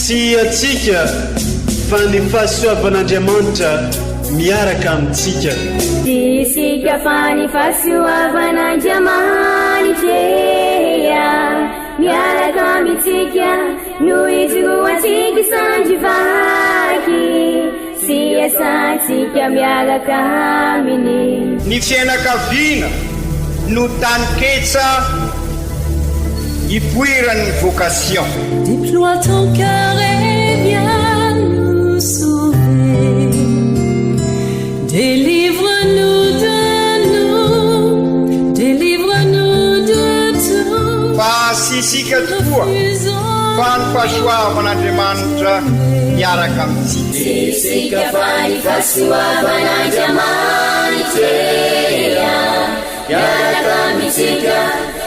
tsy atsika fa ny fahasoavan'Andriamanitra miaraka amintsika. Isika fa ny fahasoavan'Andriamanitra miaraka amintsika no ijoroantsika sandrivaky sy asantsika miaraka aminy. Ny fianakaviana no taniketsa ipoiran'ny vocation. Déploie ton cœur et viens nous sauver. Délivre-nous de tout. Fa sisika tokoa fa ny fahasoavan'Andriamanitra miaraka amintsika. Sisika fa ny fahasoavan'Andriamanitra miaraka amintsika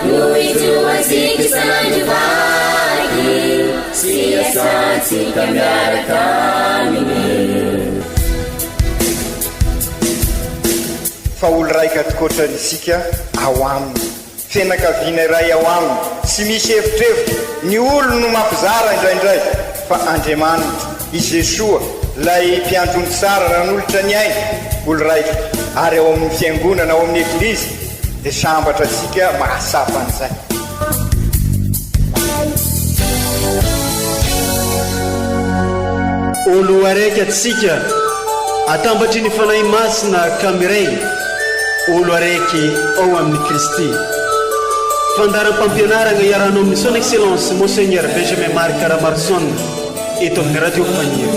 no ijoroantsika sandrivaky sy asantsika miaraka aminy. Fa olo raika tokoatranisika ao aminy, fianakaviana iray ao aminy, tsy misy hevitrevitra. Ny olo no mampizara indraindray fa Andriamanitra i Jesoa lay mpiandrony tsara ran'olotra ny aina olo raika. Ary ao amin'ny fiangonana ao amin'ny eglizy dia sambatra atsika mahasapa an'izay. Olo araiky atsika atambatry ny fanahy masina kamiray, olo araiky ao amin'ny Kristy. Fandaram-pampianarana iaranao amin'ny son excellence Monseigneur Benjamin Marc Caramarson eto amin'ny radio Fania.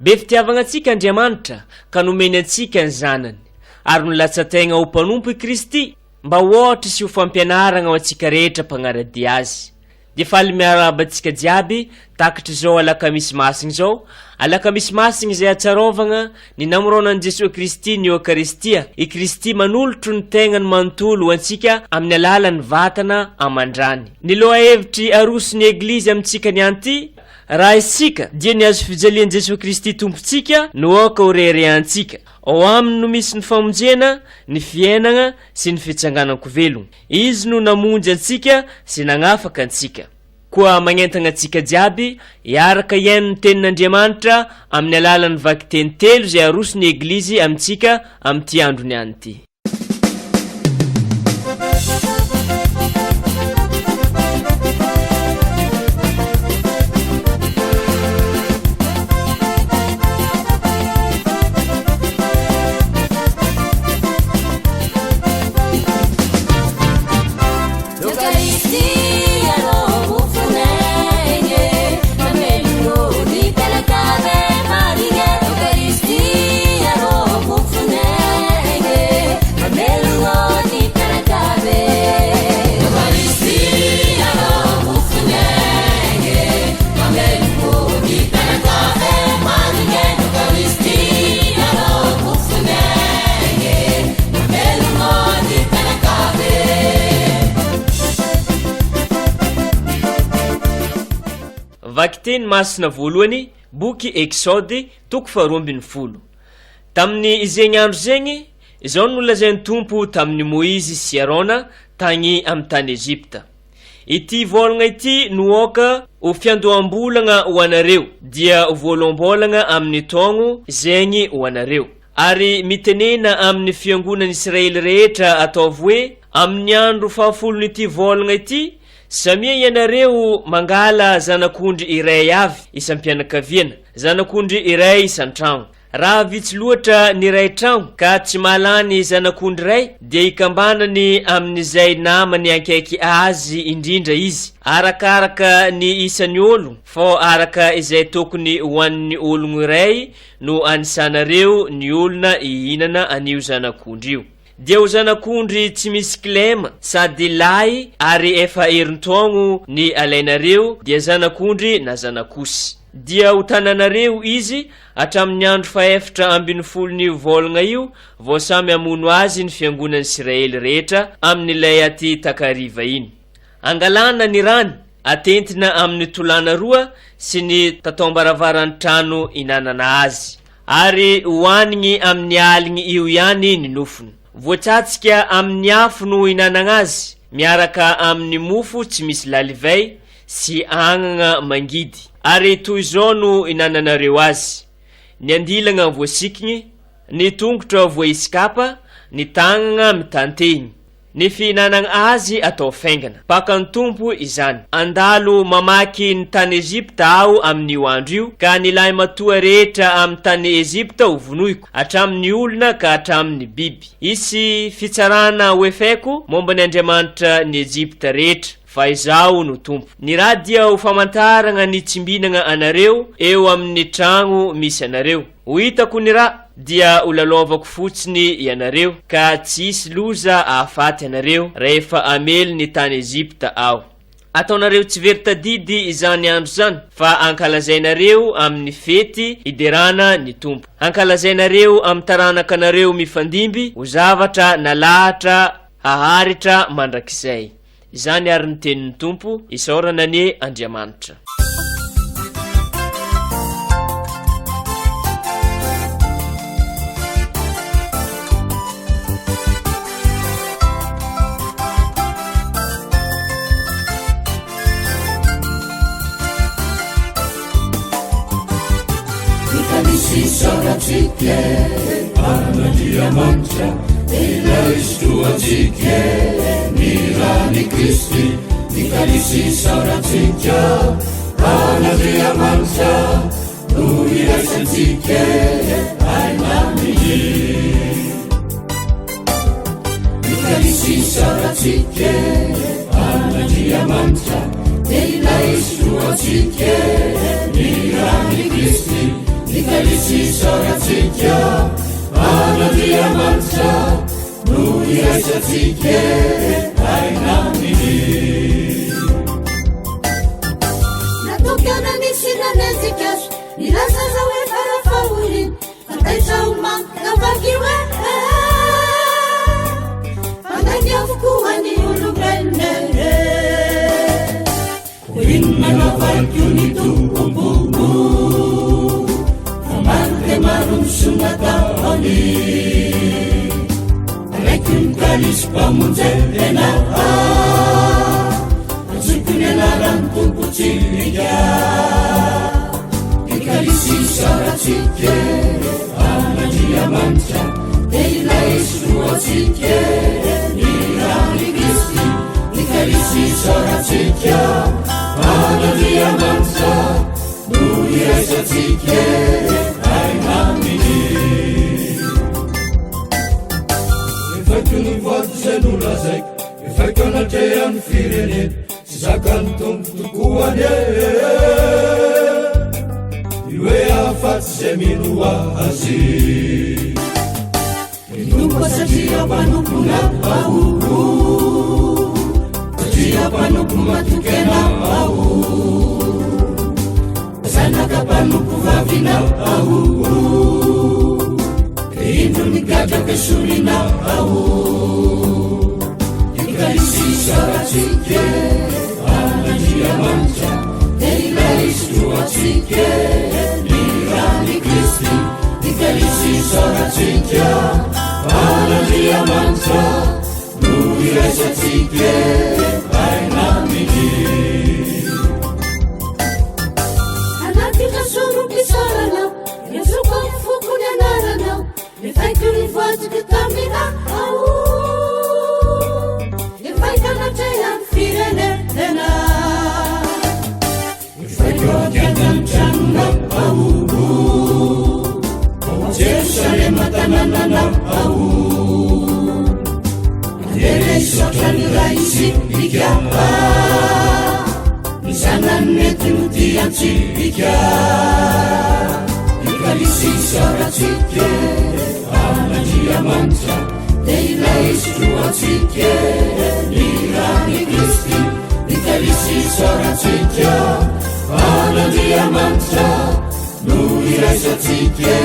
Be fitiavagna antsika Andriamanitra ka nomeny antsika ny zanany, ary nolatsa-tegna ho mpanompo i Kristy mba ohatra sy ho fampianaragna ho antsika rehetra mpagnaradia azy. Dia faly miarabantsika jiaby takatra zao alakamisy masina zao, alakamisy masina izay atsarovagna ny namoronan'i Jesosy Kristy ny Eucharistia, i Kristy manolotro ny tegnany manontolo ho antsika amin'ny alalan'ny vatana amandrany. Ny loha hevitry aroson'ny Eglizy amintsika niany ty, raha isika dia ny azo fijalian'i Jesosy Kristy tompontsika no oka ho reharehantsika. Ao aminy no misy ny famonjena, ny fiainagna sy ny fitsanganako velogna. Izy no namonjy antsika sy nagnafaka antsika. Koa magnentagna antsika jiaby hiaraka iaino ny tenin'Andriamanitra amin'ny alalan'ny vaky-teny telo izay aroson'ny Eglizy amintsika amin'ity andro niany ity. Vaky-teny masina voalohany, boky Exode, toko 12. Tamin'ny izegny andro zegny, izao no nolazain'ny Tompo tamin'ny Moizy sy Arona tagny amin'ny tany Egypta. Ity volagna ity no oka ho fiandoham-bolagna ho anareo, dia voalom-bolagna amin'ny taogno zegny ho anareo. Ary mitenena amin'ny fiangonan'ny Israely rehetra ataovy hoe, amin'ny andro fahafolon'ity volagna ity, samia ianareo mangala zanak'ondry iray avy isam-pianakaviana, zanak'ondry iray isan-tragno. Raha vitsy loatra ny ray tragno ka tsy mahalany zanak'ondry ray, dia ikambanany amin'izay namany ankaiky azy indrindra izy, arakaraka ny isan'ny olo, fô araka izay tokony ho an'ny ologno iray no anisanareo ny olona ihinana an'io zanak'ondry io. Dia ho zanak'ondry tsy misy kilema sady lahy ary efa erintaogno ny alainareo, dia zanak'ondry na zanak'osy. Dia ho tananareo izy hatramin'ny andro faefatra ambin'ny folon'ny volagna io, vao samy amono azy ny fiangonan'ny Israely rehetra amin'ilay aty takariva iny. angalana ny rany atentina amin'ny tolana roa sy ny tataom-baravarany trano inanana azy ary hoanigny amin'ny aligny io ihany ny nofony. Voatsatsika amin'ny afo no inanana azy miaraka amin'ny mofo tsy misy lalivay sy agnana mangidy ary toy izao no inananareo azy: ny andilagna voasikigny, ny tongotra voaisikapa, ny tagnana mitantehigny. Ny fihinanana azy atao faingana. Pakan'ny tompo izany. Andalo mamaky ny tany Ezipta aho amin'io andro io, ka nilay matoa rehetra amin'ny tany Ezipta ho vonoiko, hatramin'ny olona ka hatramin'ny biby. Isy fitsarana hoefaiko momba ny Andriamanitra ny Ezipta rehetra, fa izao no tompo. Ny raha dia ho famantarana ny tsimbinana anareo eo amin'ny tragno misy anareo. Ho hitako ny raha dia holalovako fotsiny ianareo, ka tsisy loza ahafaty anareo rehefa amely ny tany Ezipta aho. Ataonareo tsy very tadidy izany andro zany, fa ankalazainareo amin'ny fety iderana ny tompo. Ankalazainareo amin'ny taranaka anareo mifandimby ho zavatra nalahatra haharitra mandrakizay. Izany ary ny tenin'ny tompo, isaorana ny Andriamanitra. Soratsike, Andriamanitra, Elaistuatsike, Mirani Kristi, Nikalisi soratsike, Andriamanitra, Luirasatsike, Ainamini. Nikalisi soratsike, Andriamanitra, Elaistuatsike, Mirani Kristi, Nikalisi soratsike, Andriamanitra, Luirasatsike, Ainamini. Natokana nisy nanentsikas, nilasa zao hoe farafahorin, fantaizao mankavaky hoe fandainy avokoa ny olombelona. Inona navaiko ny tompoko, Mante marum sunataoni, Rekum kalis pamunzelena, Azukunena rantumpu ciliga, Ikalisi soratsike, Andriamanitra, Elaistuatsike, Mirani Kristi, Ikalisi soratsike, Andriamanitra, Luirasatsike, Ainamini. Efaiko ny voady zay nolazaiko, efaiko anatrehan'ny firenena, tsy zakany tompo tokoa ane. Ny hoe ahafatsy zay mino azy. Ny tompo satria mpanompo aho, satria mpanompo matokena aho. Zanaka mpanompo vavina aho, indro nigadraka solina aho. Ikalisi soratsike, Andriamanitra, Elaistuatsike, Mirani Kristi, Ikalisi soratsike, Andriamanitra, Luirasatsike, Ainamini. Sorana, Yesuko mfukuni anarana, Nifaiko ni voati kutamina au, Nifaiko na teya firenena, Nifaiko kiata mchanga au, Jerusalem atanana au, Yere sotra ni raisi ikiapa, Nisana netuti anchika, Ikalisi soratsike, Andriamanitra, Elaistuatsike, Mirani Kristi, Ikalisi soratsike, Andriamanitra, Luirasatsike,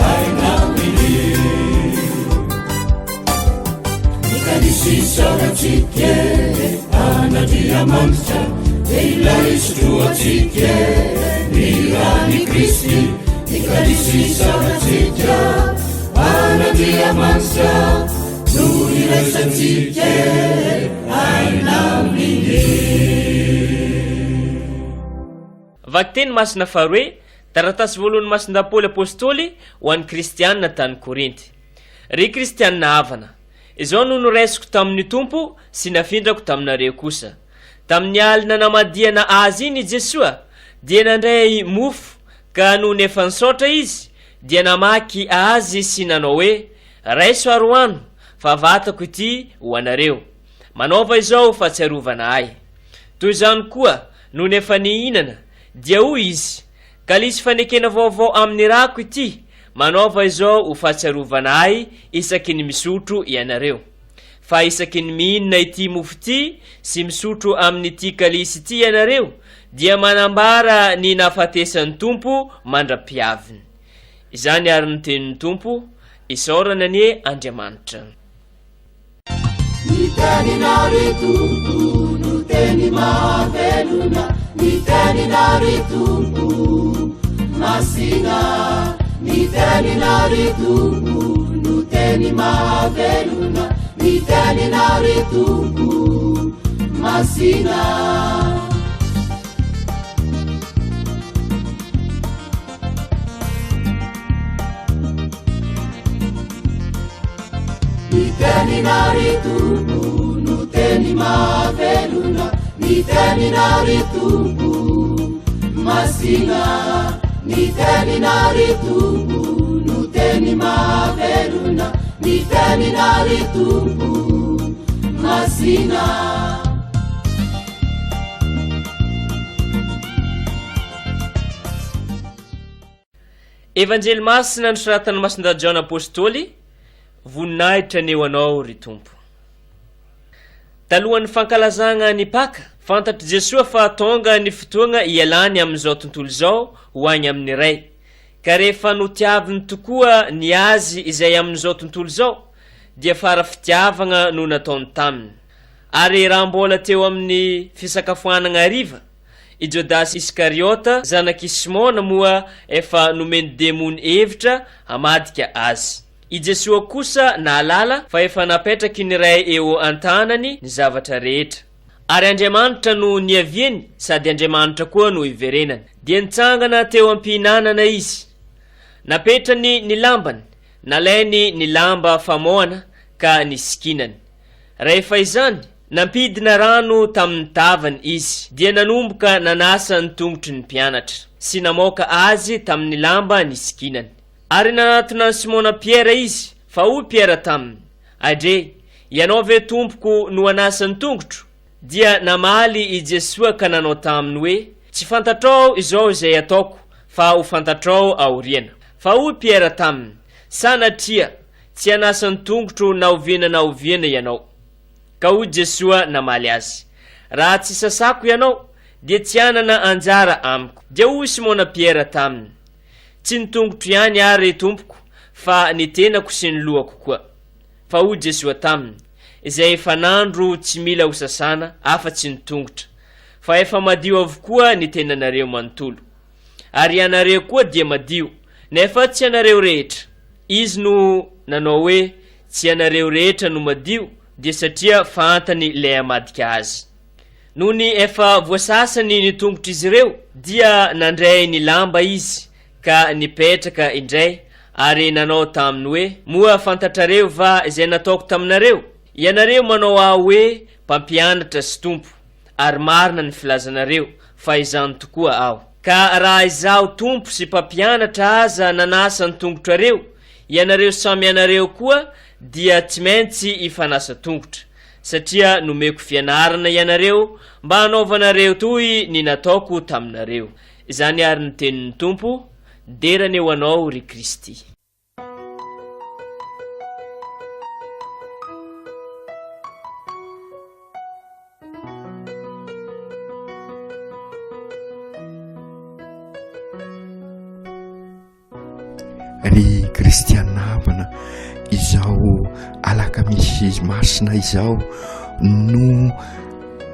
Ainamini. Ikalisi soratsike, Andriamanitra, Kristy nikalisisaratsika anandriamanitra no iraisatsika ainaminy. Vakiteny masina faharoe taratasy voalohany masin-dapoly apôstôly ho an'ny kristianina tany Korinty. Ry kristianina havana, izao no noraisiko tamin'ny tompo sy nafindrako taminareo kosa. Tamin'ny alina namadiana azy iny Jesoa dia nandray mofo, ka no nefa nisaotra izy dia namaky azy sy nanao hoe: raiso aroano, fa vatako ity ho anareo, manaova izao fahatsiarovana ahy. Toy izany koa no nefa nihinana dia hoy izy: kalisy fanekena vaovao amin'ny rako ity, manaova izao ho fahatsiarovana ahy isaky ny misotro ianareo. Fa isaky ny mihinana ity mofo ity sy misotro amin'ity kalisy ity ianareo dia manambara ny nahafatesan'ny tompo mandra-piaviny. Izany ary ny tenin'ny tompo, isaorana ny Andriamanitra. Ny teninary tompo no teny mahavelona, ny teninary tompo masina, ny teninary tompo no teny mahavelona, ny teninary tompo masina. Ny teninary tompo no teny mahavelona, ny teninary tompo masina, ny teninary tompo no teny mahavelona, ny teninary tompo masina. Evanjely masina nosoratany masinda John apôstôly, voninahitra ny eo anao ry tompo. Talohan'ny fankalazagna ny Paka, fantatry Jesoa fa tonga ny fotoagna ialany amin'izao tontolo izao ho agny amin'ny ray. Ka rehefa notiaviny tokoa ny azy izay amin'izao tontolo izao dia fara fitiavagna no nataony taminy. Ary raha mbola teo amin'ny fisakafoanagna hariva, i Jodasy Iskariota zanaky Simona moa efa nomeny demony hevitra hamadika azy. I Jesoa kosa naalala fa efa napetraky ny ray eo an-tanany ny zavatra rehetra. Ary Andriamanitra no niaviany sady Andriamanitra koa no iverenany. Dia nitsangana teo am-pihinanana izy. Napetrany ny lambany, nalainy ny lamba famoana ka nisikinany. Rehefa izany, nampidina rano tamin'ny tavany izy, dia nanomboka nanasa ny tongotry ny mpianatra, sy namoaka azy tamin'ny lamba nisikinany. Ary nanatona ny Simona Piera izy, fa hoy Piera taminy: adre, ianao ve tompoko no anasany tongotro? Dia namaly i Jesoa ka nanao taminy hoe: tsy fantatrao izao izay ataoko, fa ho fantatrao aoriana. Fa hoy Piera taminy: sanatria tsy anasany tongotro na oviana ianao. Ka hoy Jesoa namaly azy: raha tsy sasako ianao dia tsy anana anjara amiko. Dia hoy Simona Piera taminy: tsy ny tongotro ihany ary tompoko, fa ny tenako sy ny lohako koa. Fa hoy Jesoa taminy: izay efa nandro tsy mila ho sasana afa-tsy ny tongotra, fa efa madio avokoa ny tenanareo manontolo. Ary ianareo koa dia madio, nefa tsy ianareo rehetra. Izy no nanao hoe tsy ianareo rehetra no madio, dia satria fantany ilay hamadika azy. Noho ny efa voasasany ny tongotry izy ireo, dia nandray ny lamba izy ka nipetraka indray, ary nanao taminy hoe: moa fantatrareo va izay nataoko taminareo? Ianareo manao aho hoe mpampianatra sy tompo, ary marina ny filazanareo fa izany tokoa aho. Ka raha izaho tompo sy mpampianatra aza nanasa ny tongotrareo, ianareo samy ianareo koa dia tsy maintsy ifanasa tongotra, satria nomeko fianarana ianareo mba hanaovanareo toy ny nataoko taminareo. Izany ary ny tenin'ny tompo, derany eo anao ry Kristy. Ry kristianina havana, izao alakamisy masina izao no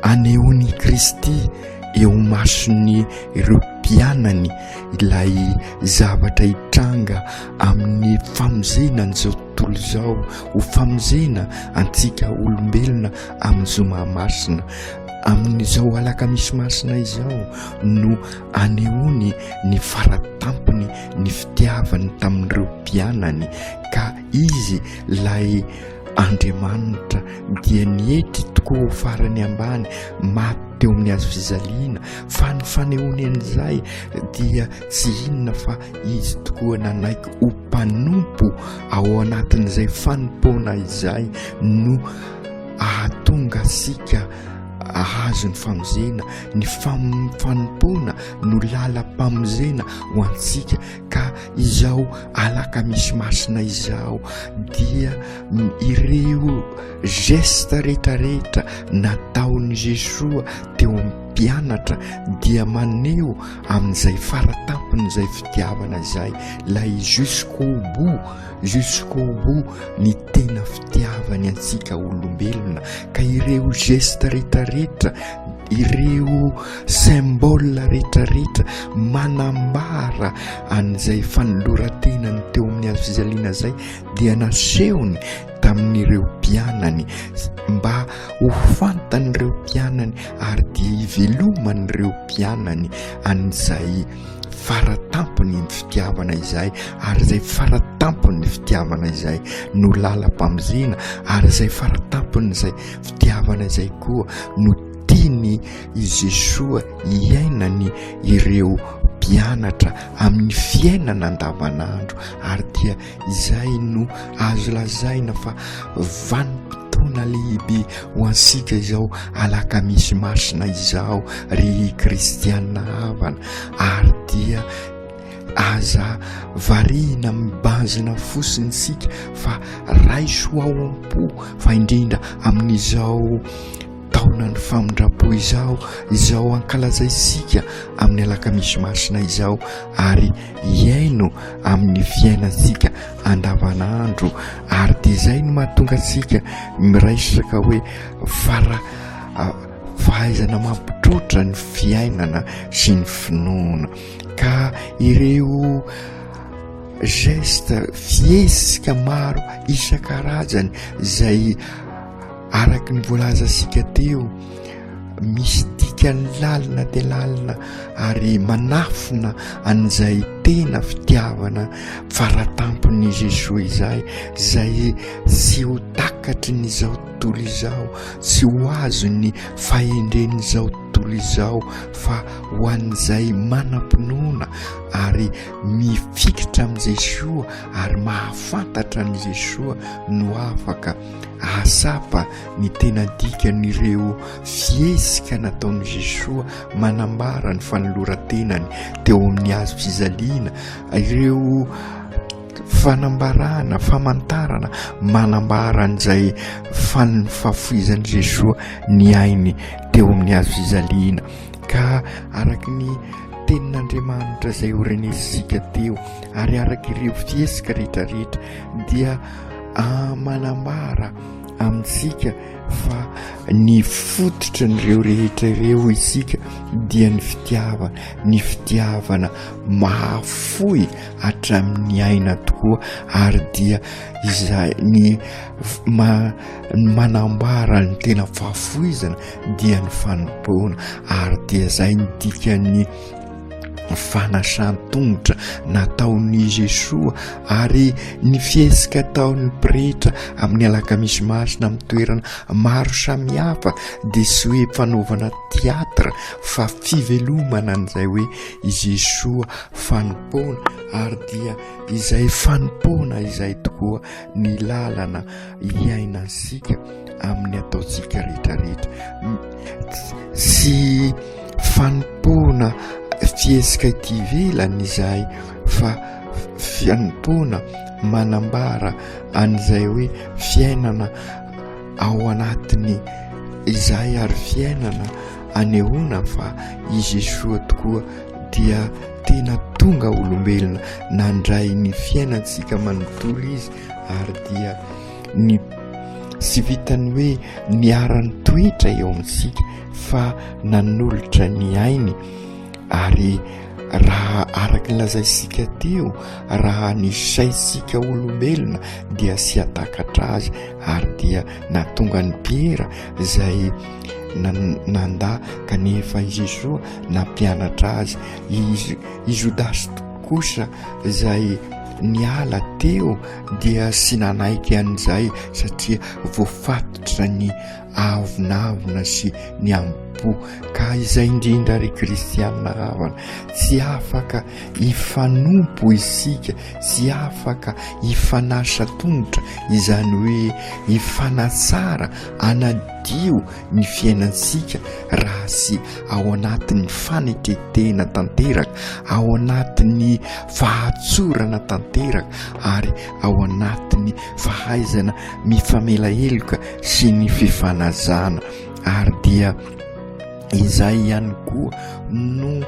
anehoany Kristy eo masony ireo pianany ilay zavatra hitranga amin'ny famonjenany zao tontolo izao, ho famonjena antsika olombelona amin'izao mahamasina. Amin'izao alakamisy masina izao no anehoany ny faratampony ny fitiavany tamin'ireo mpianany, ka izy lay Andriamanitra dia niety tokoa ho farany ambany maty teo amin'ny hazo fizaliana, fa ny fanehoany an'izay dia tsy inona fa izy tokoa nanaiky ho mpanompo ao anatin'izay fanompoana izay no ahatonga sika ahazo ny famonjena. Ny fanompoana no lalam-pamonjena ho antsika, ka izao alakamisy masina izao dia ireo gesta rehetrarehetra nataon'i Jesoa teo amin'ny mpianatra dia maneho amin'izay faratampony izay fitiavana izay, lay jusqu'au bout ny tena fitiavany antsika olombelona. Ka ireo gesta rehetrarehetra, ireo symbole rehetrarehetra manambara an'izay fanoloran-tenany teo amin'ny hazo fizaliana izay dia nasehony tamin'ireo mpianany mba ho fantan'ireo mpianany ary dia hiveloman'ireo mpianany an'izay faratampony ny fitiavana izay, ary izay faratampony ny fitiavana izay no lalam-pamonjena, ary izay faratampony izay fitiavana izay koa no tiany i Jesoa hiainany ireo mpianatra amin'ny fiainana andavanandro, ary dia izay no azo lazaina fa vanim-potoana lehibe ho ansika izao alakamisy masina izao ry kristianina havana, ary dia aza variana mibanjina fosiny sika fa raiso ao am-po, fa indrindra amin'izao taona ny famondrapo izao ankalazaisika amin'ny alakamisy masina izao, ary iaino amin'ny fiainantsika andavanandro. Ary dia izay no mahatonga antsika miraisaka hoe fahaizana mampitrotra ny fiainana sy ny finoana, ka ireo gesta fiesika maro isan-karazany izay araky ny voalaza sika teo misy dikany lalina dia lalina ary manafina an'izay tena fitiavana faratampony Jesoa izay tsy ho takatry nyzao tontolo izao, tsy ho azo ny fahendren'izao tontolo izao, fa ho an'izay manam-pinoana ary mifikitra amin'i Jesoa ary mahafantatra an'i Jesoa no afaka ahasapa ny tena dikan'ireo fiesika nataon'i Jesoa manambara ny fanoloran-tenany teo amin'ny hazo fizaliana, ireo fanambarana, famantarana manambara an'izay fafoizan'i Jesoa ny ainy teo amin'ny hazo fizaliana. Ka araky ny tenin'Andriamanitra izay horenesika teo ary araky ireo fiesika rehetrarehetra dia manambara amintsika fa ny fototra n'ireo rehetra ireo isika dia ny fitiavana mahafoy hatramin'ny aina tokoa, ary dia izay ny manambara ny tena fahafoizana dia ny fanompoana, ary dia izay ny dikany fanasan-tongotra nataon'i Jesoa ary ny fiesika taon'ny pretra amin'ny alakamisy masina amin'ny toerana maro samihafa dia sy hoe fanaovana teatra fa fivelomana an'izay hoe i Jesoa fanompoana, ary dia izay fanompoana izay tokoa ny lalana hiainansika amin'ny ataontsika rehetrarehetra, sy fanompoana fiesika ity ivelany izay, fa fianompoana manambara an'izay hoe fiainana ao anatiny izay, ary fiainana anehoana fa i Jesoa tokoa dia tena tonga olombelona nandray ny fiainantsika manontolo izy, ary dia ny sy vitany hoe niarany toetra eo amintsika fa nanolotra ny ainy, ary raha araka nylazaisika teo, raha nisaisika olombelona dia sy atakatra azy, ary dia natonga ny Piera zay nanda kanefa i Jesosy nampianatra azy. I Jodasy kosa zay niala teo dia sy nanaiky an'izay satria voafatotra ny avonavona sy ny ampo. Ka izay indrindra ry kristianina havana, tsy afaka hifanompo isika, tsy afaka hifanasa tongotra, izany hoe hifanatsara anadio ny fiainansika raha sy ao anatin'ny fanetretena tanteraka, ao anatin'ny fahatsorana tanteraka, ary ao anatin'ny fahaizana mifamela heloka sy ny fifanazana. Ary dia izay ihany koa no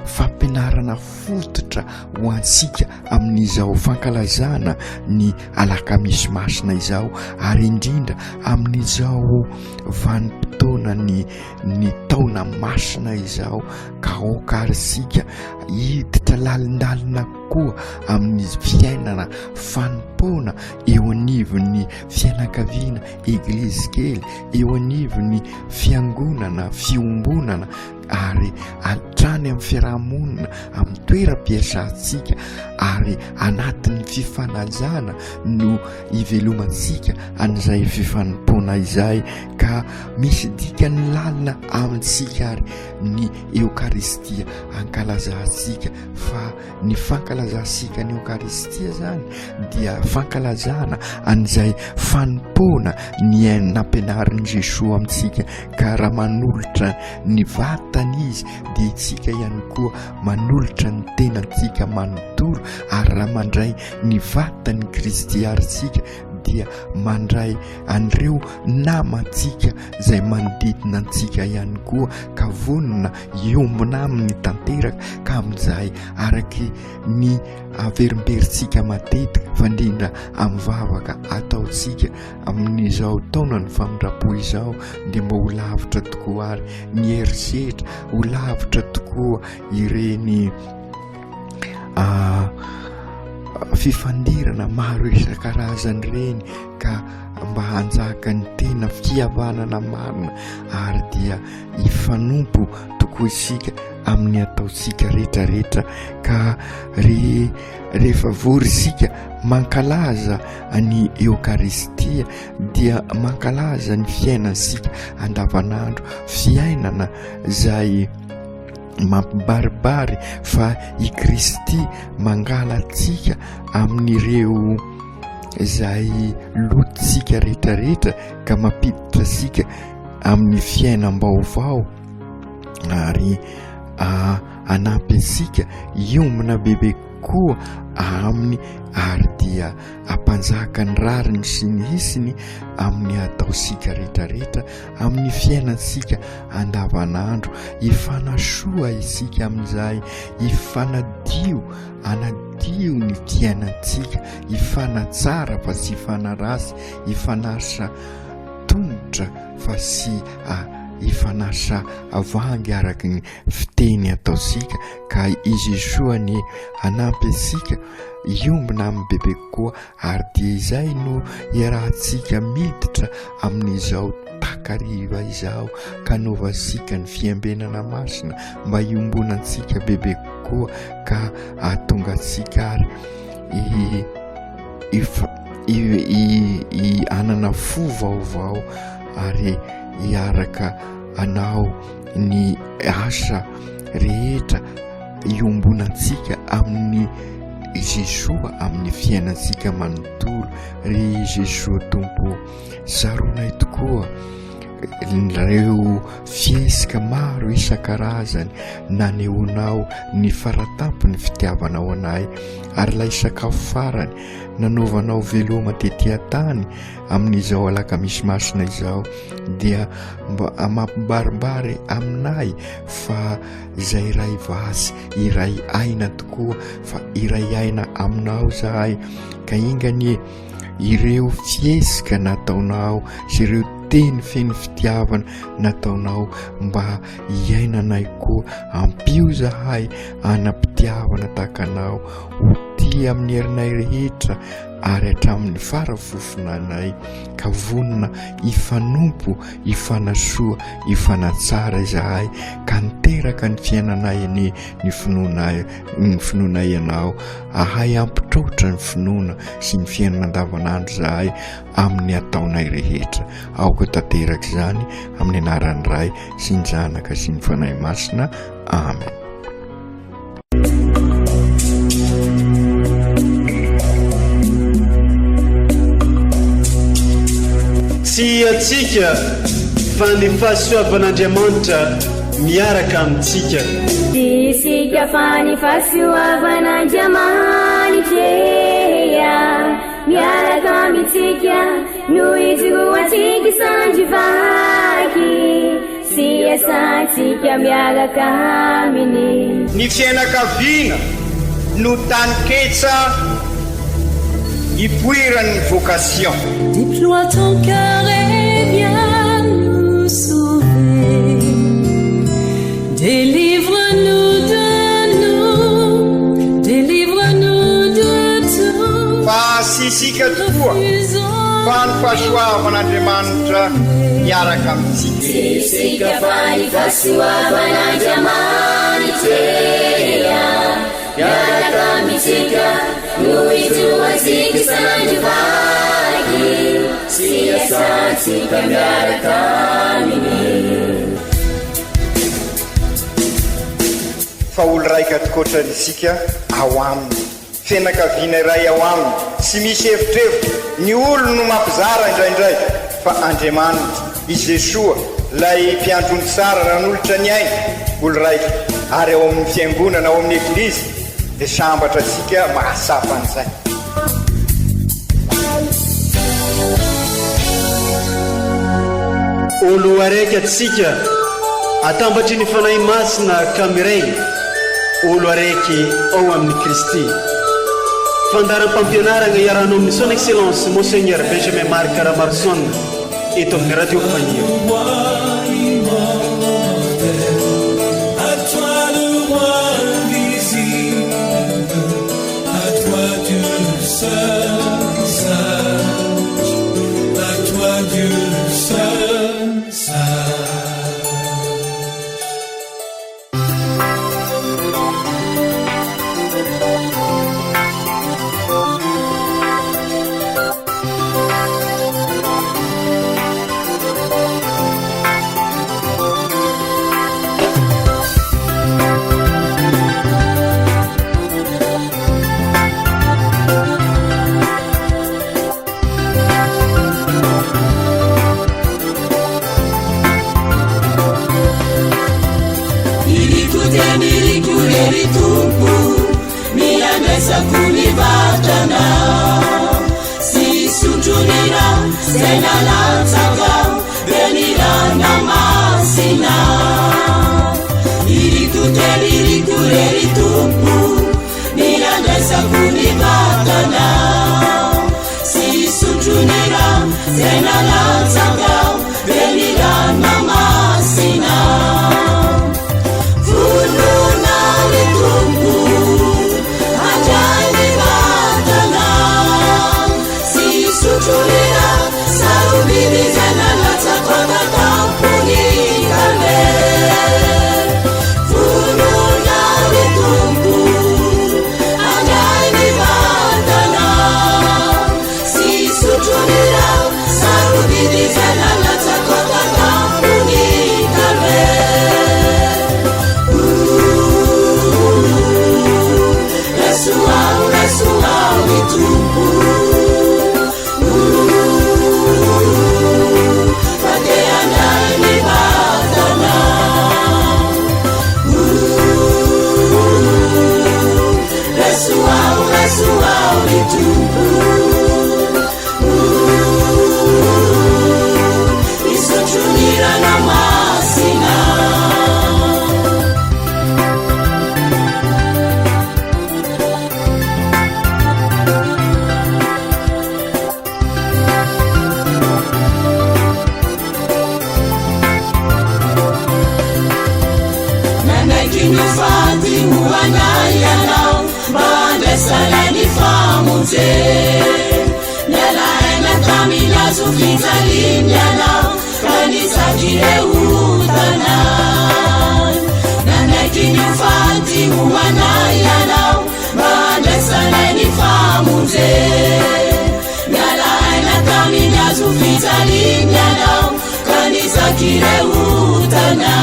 fampianarana fototra ho antsika amin'izao fankalazana ny alakamisy masina izao, ary indrindra amin'izao vanim-potoana ny taona masina izao, ka okarisika hiditra lalindalina koa amin'ny fiainana fanimpona eo anivon'ny fianakaviana eglizy kely, eo anivon'ny fiangonana, fiombonana, ary atrany amin'ny fiarahamonina, amin'ny toeram-piasantsika, ary anatin'ny fifanajana no ivelomantsika an'izay fifanimpona izay. Ka misy dikany lalina amintsika ary ny Eukaristia ankalazantsika, fa ny fankalazantsika ny Eukaristia zany dia fankalazana an'izay fanimpona ny nampianarin' Jesosy amintsika. Ka raha manolotra ny vatany izy dia itsika ihany koa manolotra ny tenantsika manontolo, ary raha mandray ny vatany Kristy aritsika dia mandray an'ireo namantsika zay manodidina antsika ihany koa, ka vonona iombona amin'ny tanteraka, ka amin'izay araky ny averimberintsika matetika, fa indrindra amin'ny vavaka ataontsika amin'izao taona ny famindrapo izao, dia mba ho lavitra tokoa ary ny herisetra, ho lavitra tokoa ireny fifandirana maro isan-karazany reny, ka mba hanjaka ny tena fihavanana marina, ary dia hifanompo tokoa isika amin'ny ataontsika rehetrarehetra. Ka rehefa vory isika mankalaza ny Eukaristia dia mankalaza ny fiainansika andavanandro, fiainana zay mampibaribary fa i Kristy mangala antsika amin'ireo zay lototsika rehetrarehetra, ka mampiditra sika amin'ny fiainam-baovao, ary anampy ansika iombona bebe koa aminy, ary dia ampanjaka ny rariny sy ny isiny amin'ny ataontsika rehetrarehetra, amin'ny fiainansika andavanandro. Hifanasoa isika amin'izay, anadio ny fiainantsika, hifanatsara fa sy hifanarasy, hifanasa tongotra fa sy hifanasa avangy araky ny fiteny ataontsika. Ka i Jesosy ny anampy ansika iombona amin'ny bebe koa, ary dia izay no iarahantsika miditra amin'izao takariva izao, ka novasika ny fiambenana masina mba iombonantsika bebe koa, ka atonga antsika ary anana fo vaovao, ary hiaraka anao ny asa rehetra iombonantsika amin'ny Jesosy, amin'ny fiainansika manontolo. Ry Jesosy Tompo, saronay tokoa ireo fiesika maro isan-karazany nanehonao ny faratampony fitiavanao anay, ary ilay sakafo farany nanaovanao veloma tetỳ tany amin'izao alakamisy masina izao, dia mba mampibaribary aminay fa izay iray vasy, iray aina tokoa, fa iray aina aminao zahay. Ka ingany ireo fiesika nataonao sy ireo teny feny fitiavana nataonao mba hiainanay koa ampio zahay anam-pitiavana takanao ho tia amin'ny herinay rehetra ary hatramin'ny farafofonanay ka vonona hifanompo hifanasoa hifanatsara izahay ka niteraka ny fiainanay ny finoana ianao ahay ampitrotra ny finoana sy ny fiainana andavanandro zahay amin'ny ataonay rehetra aoka tanteraka izany amin'ny anaran'ny Ray sy ny Zanaka sy ny Fanahy Masina. Amen. Tsy atsika fa ny fahasoavan'Andriamanitra miaraka amintsika. Isika fa ny fahasoavan'Andriamanitra miaraka amintsika no ijoroantsika sandrivaky sy asantsika miaraka aminy. Ny fianakaviana no tany ketsa ipoiran'ny vocation. Déploie ton cœur et viens nous sauver. Délivre-nous de nous, délivre-nous de tout. Fa sisika tokoa fa ny fahasoavan'Andriamanitra miaraka amintsika. Sisika fa ny fahasoavan'Andriamanitra miaraka amintsika no ijoroantsika sandrivaky sy asantsika miaraka aminy. Fa olo raika tokoatranisika ao aminy fianakaviana iray ao aminy sy misy hevitrevitra ny olo no mampizara indraindray fa Andriamanitra i Jesoa lay mpiandrony tsara ran'olotra ny aina olo raika ary ao amin'ny fiangonana ao amin'ny eglizy dia sambatra atsika mahasafan'izay. Olo araiky atsika atambatry ny fanahy masina kamiray olo araiky ao amin'ny Kristy. Fandaram-pampianarana iarana amin'ny son excellence Monseigneur Benjamin Marc Ramarson eto amin'ny radio Fania. Sarubidi zana famonjy mialaina taminazo fijalianao kanisaky reotana nanaiky nifaty hoanay anao mandraisanay ny famonjy mialaina taminazo fijalianao kanisaky reotana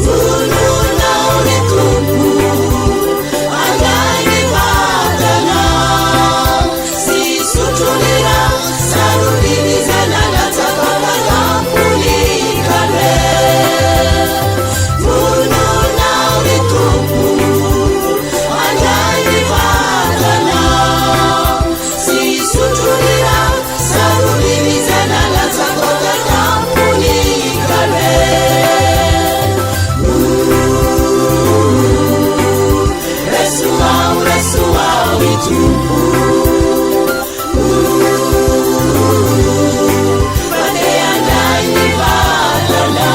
volonao ny tompo anday vatana sy sotrolera sarorinizanalatsakakalapolikare volonao ny tompo anday vatana sy sotrolera sarorinizanalatsakakalapolikare Resuau e tupo Pate andai ni vatana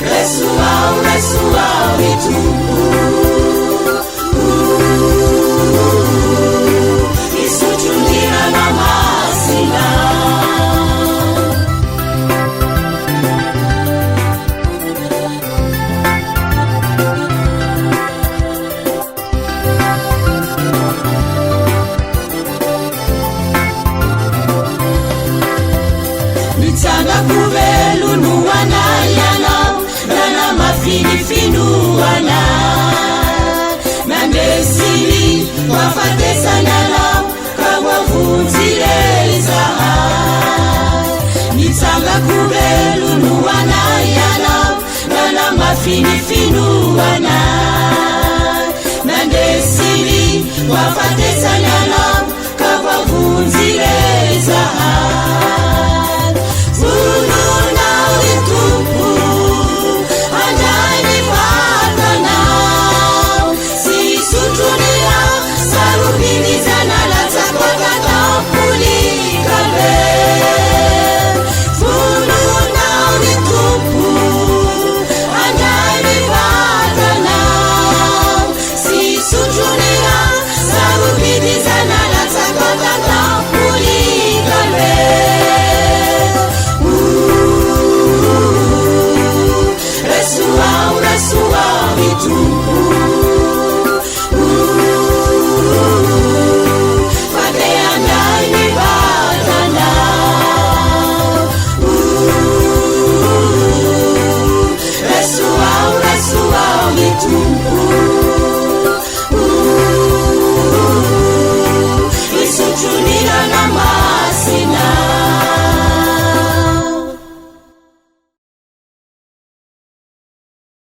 Resuau e tupo Isutulira na masina Kuvelunuanayanao nana mafinifinuana mandesili wafatesananao kawavunzirezaha nitsanga kuvelunuanayanao nana mafinifinuana